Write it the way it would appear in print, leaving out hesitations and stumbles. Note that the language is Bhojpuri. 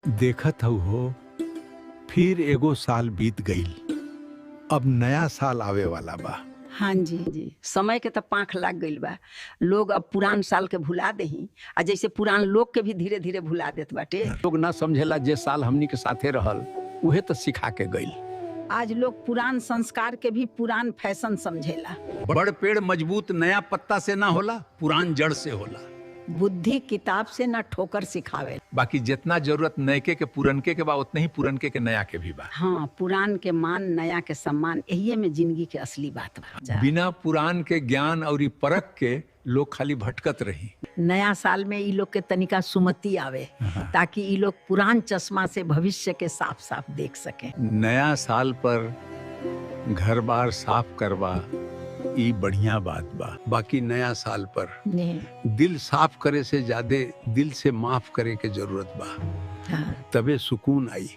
देखत हऊ हो, फिर एगो साल बीत गईल। अब नया साल आवे वाला बा। हाँ जी जी, समय के तो पाँख लाग गईल बा। लोग अब पुरान साल के भुला देही आ जैसे पुरान लोग के भी धीरे धीरे भुला देत बाटे। लोग ना समझेला जे साल हमनी के साथे रहल उहे तो सिखा के गईल। आज लोग पुरान संस्कार के भी पुरान फैशन समझेला। बड़ पेड़ मजबूत नया पत्ता से ना होला, पुरान जड़ से होला। बुद्धि किताब से न ठोकर सिखावे। बाकी जितना जरूरत नयके के पुरनके के बा उतना ही पुरनके के नया के भी बा। हाँ, पुरान के मान नया के सम्मान, यही में जिंदगी के असली बात बा। बिना पुरान के ज्ञान और परख के लोग खाली भटकत रही। नया साल में ई लोग के तनिका सुमति आवे ताकि ई लोग पुरान चश्मा से भविष्य के साफ साफ देख सके। नया साल पर घर बार साफ करवा ई बढ़िया बात बा। बाकी नया साल पर दिल साफ करे से ज्यादा दिल से माफ करे के जरूरत बा। हाँ। तबे सुकून आई।